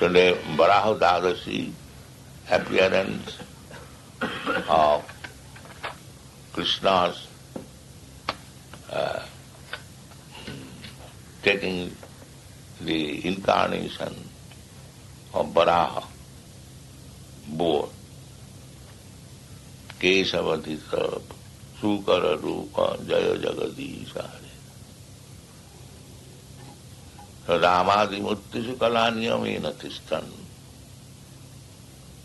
Today, Varāha-dvadaśī, appearance of Krishna's taking the incarnation of Varāha, both Kesavadhita, Sukara Rupa, Jaya Jagadisha. Ramādimurtisu kalāniyamena tistan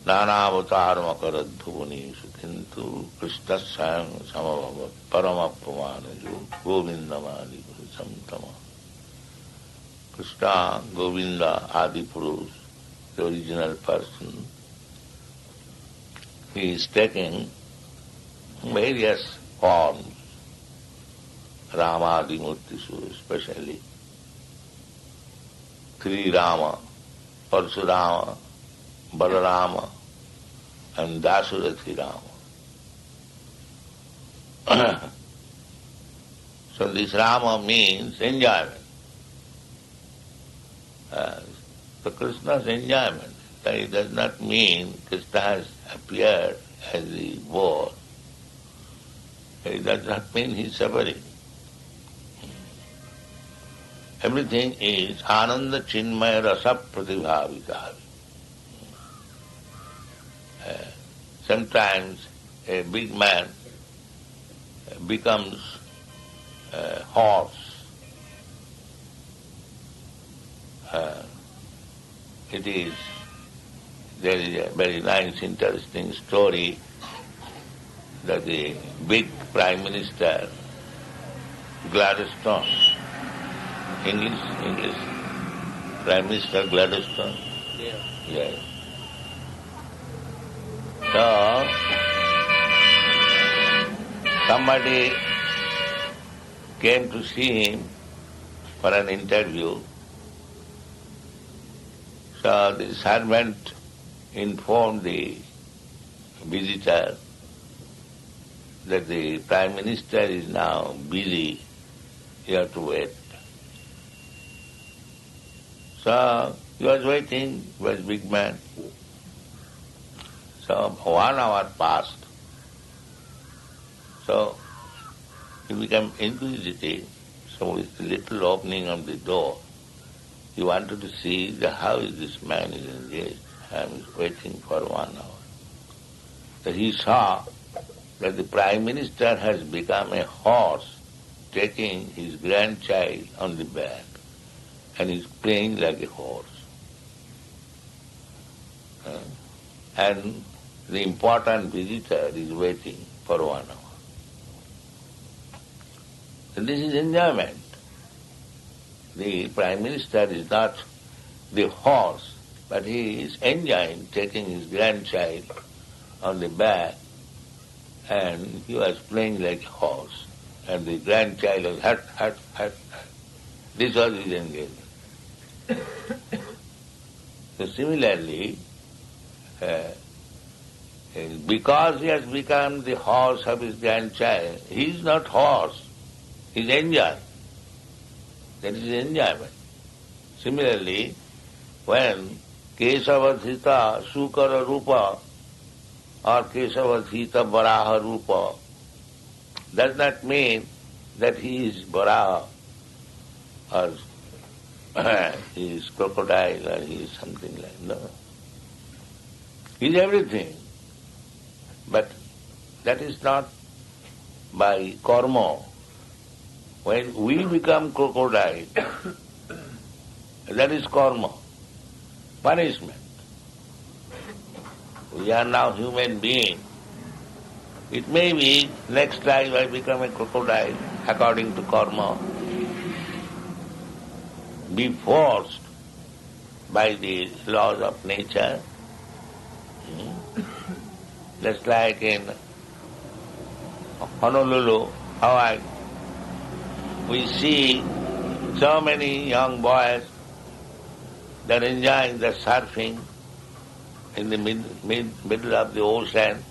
Nānāvataram Bhubaneswar kintu Krishna sayam samabhavat paramapamanajo govindamadi samtama. Krishna, Govinda, Adi Purush, the original person, he is taking various forms, Ramādimurtisu especially, Sri Rama, Parsurama, Balarama, and Dasurathi Rama. So this Rama means enjoyment. So Krishna's enjoyment. It does not mean Krishna has appeared as the boar. It does not mean he is suffering. Everything is Ananda Chinmaya Rasa Pratibhavita. Sometimes a big man becomes a horse. There is a very nice, interesting story that the big Prime Minister, Gladstone, English, Prime Minister Gladstone. Yeah. Yes. So, somebody came to see him for an interview. So the servant informed the visitor that the Prime Minister is now busy, you have to wait. So he was waiting, he was a big man. So 1 hour passed. So he became inquisitive. So with the little opening of the door, he wanted to see how is this man is engaged. I am waiting for 1 hour. So he saw that the Prime Minister has become a horse taking his grandchild on the back and is playing like a horse. And the important visitor is waiting for 1 hour. So this is enjoyment. The Prime Minister is not the horse, but he is enjoying taking his grandchild on the back, and he was playing like a horse, and the grandchild was hut. This was his engagement. So similarly, because he has become the horse of his grandchild, he is not horse, he is enjoying. That is enjoyment. Similarly, when Kesavadhita Sukara Rupa or Kesavadhita Varāha Rupa does not mean that he is Varāha or he is crocodile or he is something like that. No. He is everything. But that is not by karma. When we become crocodile, that is karma, punishment. We are now human beings. It may be next time I become a crocodile according to karma, be forced by the laws of nature. Just like in Honolulu, Hawaii, we see so many young boys that are enjoying the surfing in the middle of the ocean,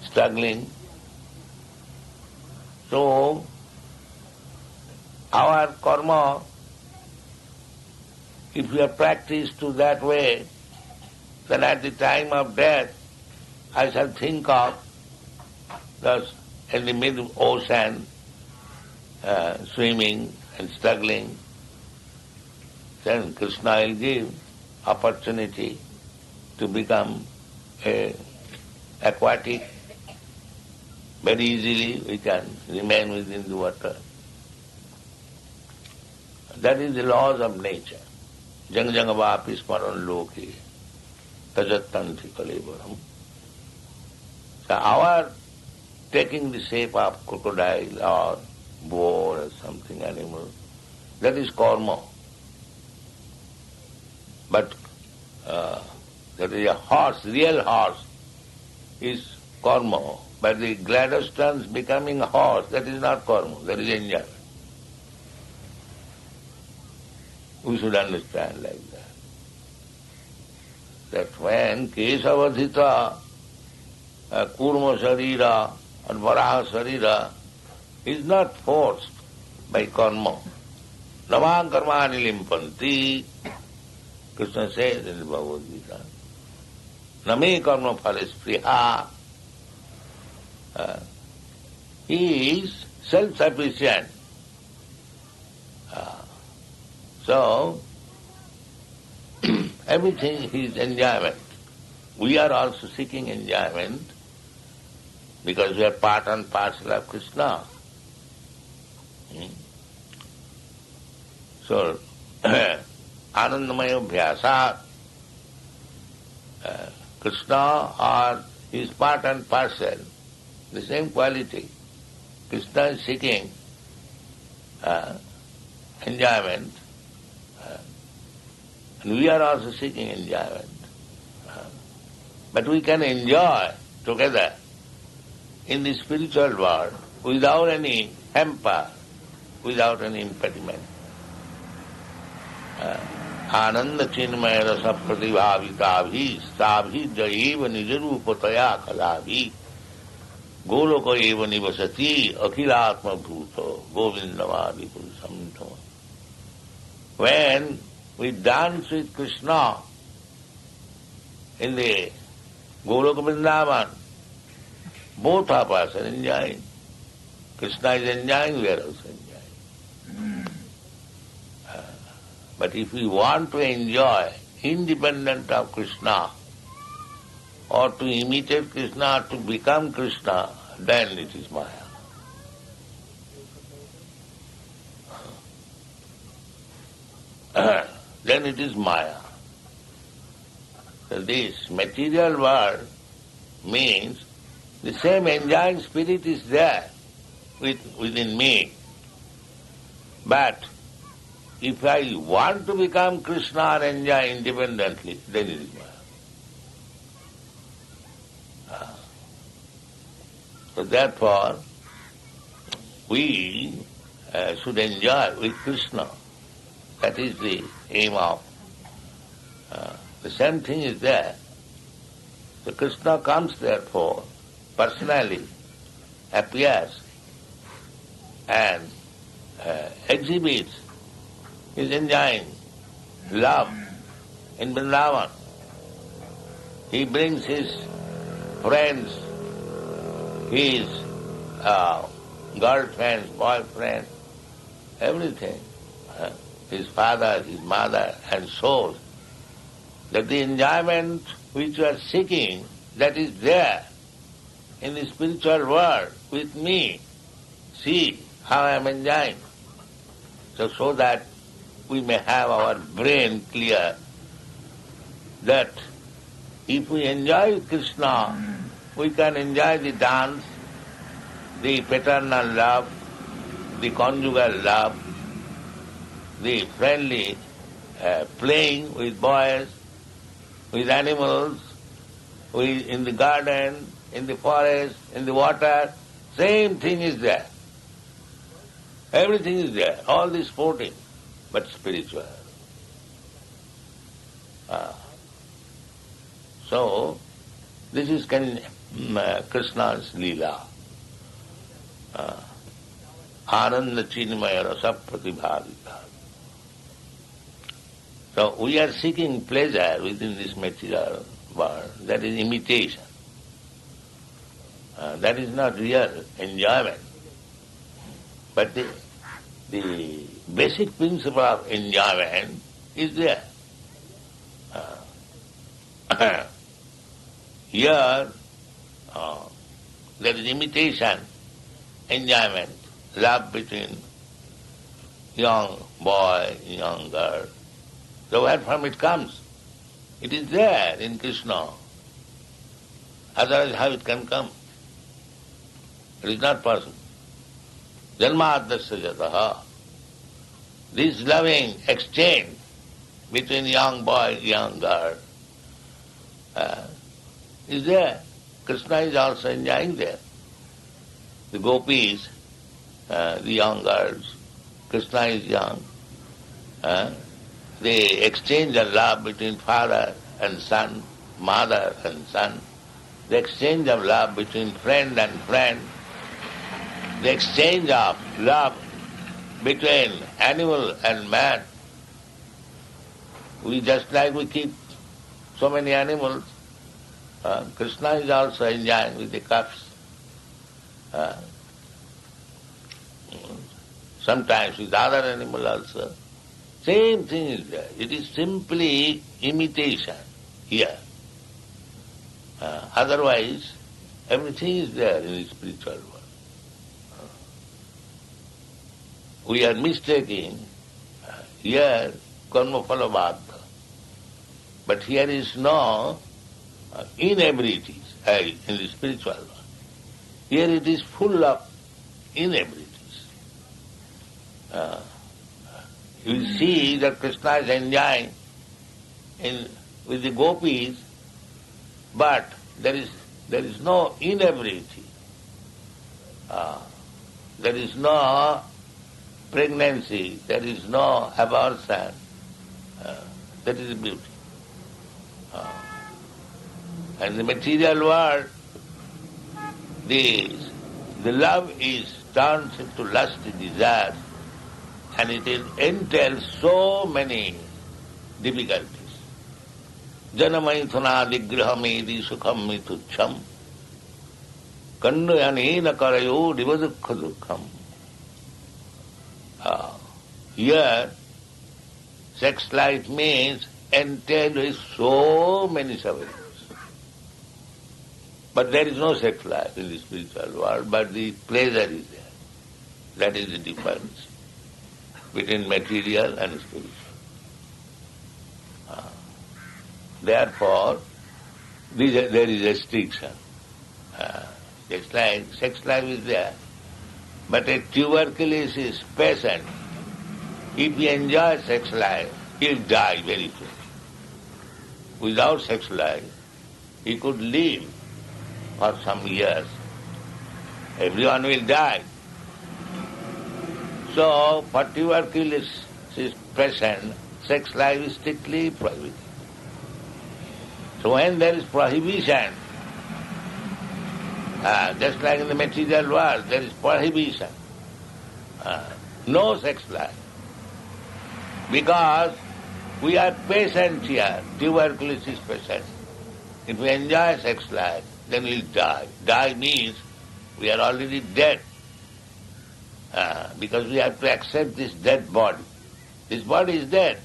struggling. So, our karma if you are practiced to that way, then at the time of death, I shall think of thus in the mid-ocean, swimming and struggling. Then Krishna will give opportunity to become aquatic. Very easily we can remain within the water. That is the laws of nature. Jang vapi smaran loki tajattanti kalevaram. So our taking the shape of crocodile or boar or something animal, that is karma. But that is a horse, real horse is karma. But the Gladstone's becoming a horse, that is not karma, that is enjoyment. We should understand like that. That when Kesavadhita, Kurma Sarira or Varaha Sarira is not forced by karma. Namang karmani limpanti, Krishna says in the Bhagavad Gita. Name karma phalis priha. He is self-sufficient. So, everything is enjoyment. We are also seeking enjoyment because we are part and parcel of Krishna. So, Anandamaya Bhyasat, Krishna is part and parcel, the same quality. Krishna is seeking enjoyment, and we are also seeking enjoyment. But we can enjoy together in the spiritual world without any hamper, without any impediment. Ananda chinmaya rasa pratibhavita stabhi jaiva nijarupataya kaladhi goloka eva nivasati akhilatma bhuto govindamadi purusamto. When we dance with Krishna in the Goloka Vrindavan, both of us are enjoying. Krishna is enjoying, we are also enjoying. But if we want to enjoy independent of Krishna, or to imitate Krishna, or to become Krishna, then it is māyā. Then it is māyā. So this material world means the same enjoying spirit is there within me. But if I want to become Krishna or enjoy independently, then it is māyā. So therefore, we should enjoy with Krishna. That is the aim of. The same thing is there. So Krishna comes therefore, personally, appears and exhibits his enjoying love in Vrindavan. He brings his friends, his girlfriends, boyfriends, everything. His father, his mother, and souls. That the enjoyment which you are seeking, that is there in the spiritual world with me. See how I am enjoying. So that we may have our brain clear that if we enjoy Krishna, we can enjoy the dance, the paternal love, the conjugal love, the friendly playing with boys, with animals, in the garden, in the forest, in the water, same thing is there. Everything is there, all this sporting, but spiritual. So, this is Krishna's Leela. Ananda chinmaya rasa pratibhavita. So we are seeking pleasure within this material world. That is imitation. That is not real enjoyment. But the basic principle of enjoyment is there. Here, there is imitation, enjoyment, love between young boy, young girl. So where from it comes? It is there in Krishna. Otherwise how it can come? It is not possible. Janmādasya jataha. This loving exchange between young boy, young girl is there. Krishna is also enjoying there. The gopis, the young girls, Krishna is young. The exchange of love between father and son, mother and son, the exchange of love between friend and friend, the exchange of love between animal and man. We keep so many animals. Krishna is also enjoying with the cups. Sometimes with other animal also. Same thing is there. It is simply imitation here. Otherwise, everything is there in the spiritual world. We are mistaking here karma phala baddha. But here is no inabilities in the spiritual world. Here it is full of inabilities. You see that Krishna is enjoying with the gopis, but there is no inability. There is no pregnancy, there is no abortion. That is the beauty. And the material world, the love is turned into lust, desire, and it entails so many difficulties. Janamaithuna digrahamedi sukham mitucham kandayanena karayo divadukha dukham. Here, sex life means entailed with so many sufferings. But there is no sex life in the spiritual world, but the pleasure is there. That is the difference between material and spiritual. Therefore, there is restriction. Just like sex life is there, but a tuberculosis patient, if he enjoys sex life, he'll die very soon. Without sex life, he could live for some years. Everyone will die. So, for tuberculosis patient, sex life is strictly prohibited. So when there is prohibition, just like in the material world, there is prohibition. No sex life. Because we are patients here, tuberculosis patients. If we enjoy sex life, then we'll die. Die means we are already dead. Because we have to accept this dead body. This body is dead.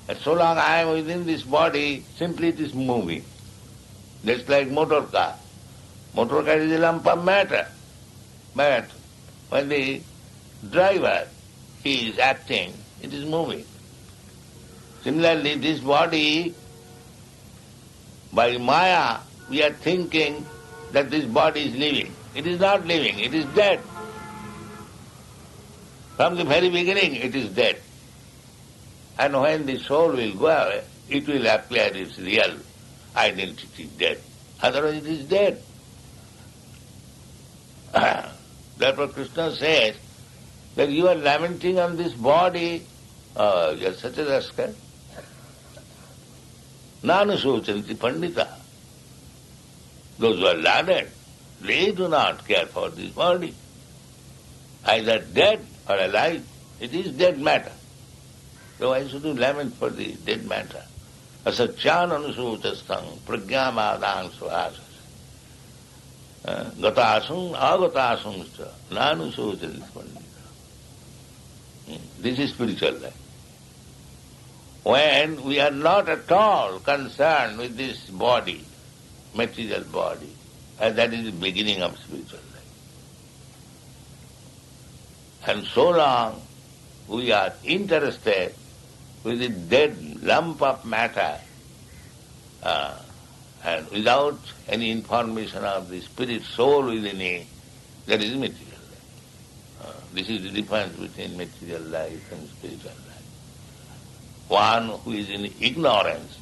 And so long I am within this body, simply it is moving. Just like motorcar. Motorcar is a lump of matter. But when the driver is acting, it is moving. Similarly, this body, by māyā, we are thinking that this body is living. It is not living, it is dead. From the very beginning, it is dead. And when the soul will go away, it will appear its real identity dead. Otherwise it is dead. Therefore Krishna says that you are lamenting on this body, you are such a rascal. Nānuśocanti paṇḍitāḥ. Those who are learned, they do not care for this body. Either dead or alive, it is dead matter. So why should you lament for the dead matter? Asacchān Nānuśocanti pragyāmādāṃ svāsas. Gatāsum agatāsumca Nānuśocanti paṇḍitāḥ. This is spiritual life. When we are not at all concerned with this body, material body, and that is the beginning of spiritual life. And so long we are interested with the dead lump of matter and without any information of the spirit soul within it, that is material life. This is the difference between material life and spiritual life. One who is in ignorance,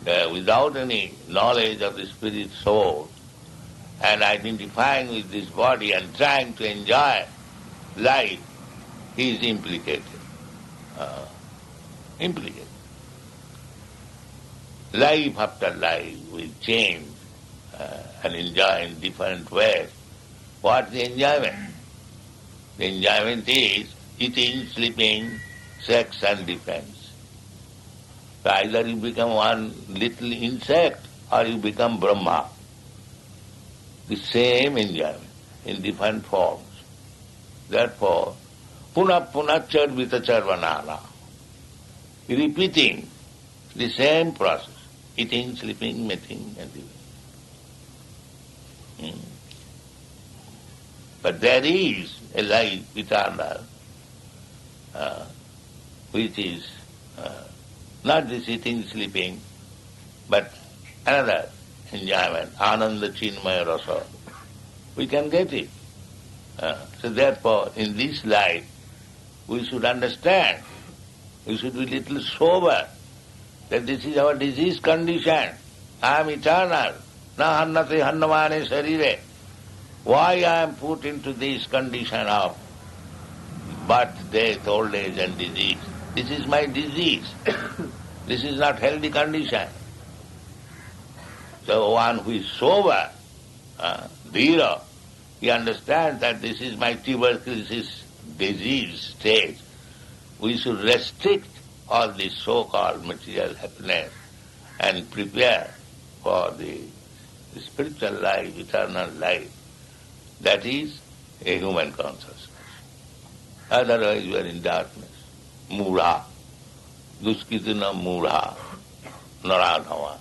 without any knowledge of the spirit soul, and identifying with this body and trying to enjoy life, he is implicated. Life after life will change and enjoy in different ways. What is the enjoyment? The enjoyment is eating, sleeping, sex and defense. So either you become one little insect or you become Brahma. The same enjoyment in different forms. Therefore, punah charvita charvanana, repeating the same process, eating, sleeping, mating and living. But there is a life eternal, which is not this eating, sleeping, but another enjoyment, ananda chinmaya rasa. We can get it. So therefore, in this life, we should understand, we should be little sober, that this is our disease condition. I am eternal. Na hannati hannamane sarire. Why I am put into this condition of birth, death, old age and disease? This is my disease. This is not healthy condition. So one who is sober, dhira, he understands that this is my tuberculosis disease stage. We should restrict all this so-called material happiness and prepare for the spiritual life, eternal life. That is a human consciousness. Otherwise you are in darkness. Mūಢā, duskritina mūಢā, naradhava.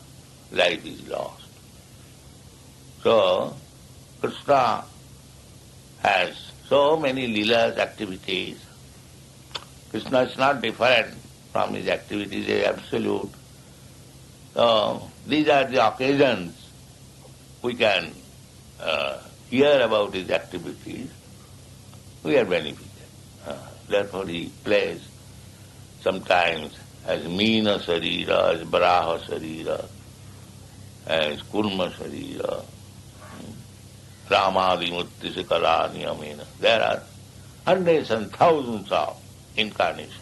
Life is lost. So, Krishna has so many leelas, activities. Krishna is not different from his activities, he is absolute. So, these are the occasions we can hear about his activities. We are benefited. Therefore he plays sometimes as Meena Sarira, as Varāha Sarira, as Kurma Sarira, Ramādi-mutti Kalāniyamena. There are hundreds and thousands of incarnations.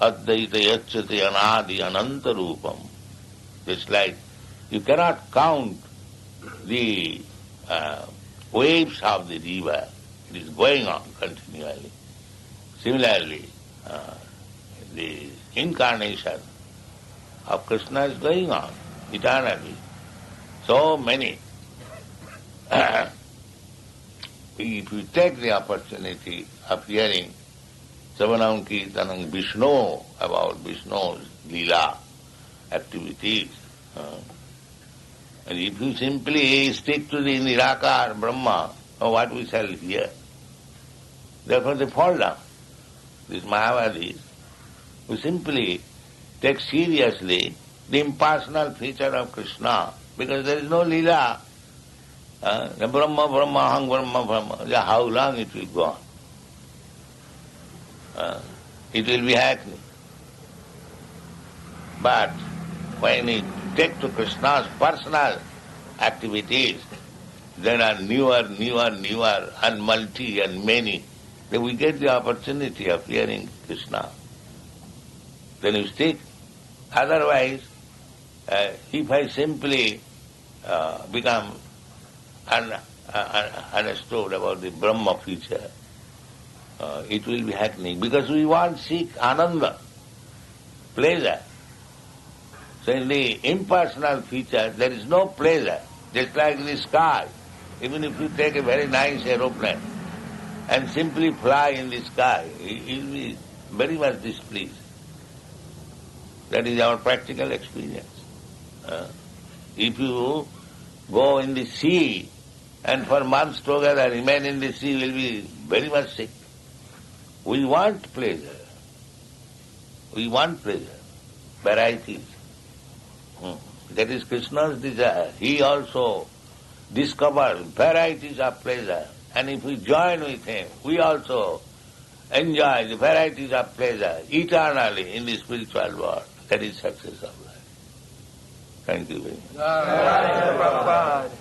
Advaita yacchati anādi ananta rūpam. It's like you cannot count the waves of the river. It is going on continually. Similarly, the incarnation of Krishna is going on eternally. So many. If you take the opportunity of hearing Savanam Kirtanam Vishnu, about Vishnu's Leela activities, and if you simply stick to the Nirakar Brahma, what we shall hear? Therefore they fall down. These Mayavadis, who simply take seriously the impersonal feature of Krishna, because there is no Leela. The Brahma, Brahma, Hang, Brahma, Brahma. How long it will go on? It will be hackneyed. But when it takes to Krishna's personal activities, there are newer, and multi and many. Then we get the opportunity of hearing Krishna. Then you stick. Otherwise, if I simply become understood about the Brahma feature, it will be happening. Because we want to seek Ananda. pleasure. So in the impersonal feature, there is no pleasure, just like in the sky. Even if you take a very nice aeroplane and simply fly in the sky, you will be very much displeased. That is our practical experience. If you go in the sea and for months together remain in the sea, you will be very much sick. We want pleasure. We want pleasure, varieties. That is Krishna's desire. He also discovered varieties of pleasure. And if we join with him, we also enjoy the varieties of pleasure eternally in the spiritual world. That is success of life. Thank you very much.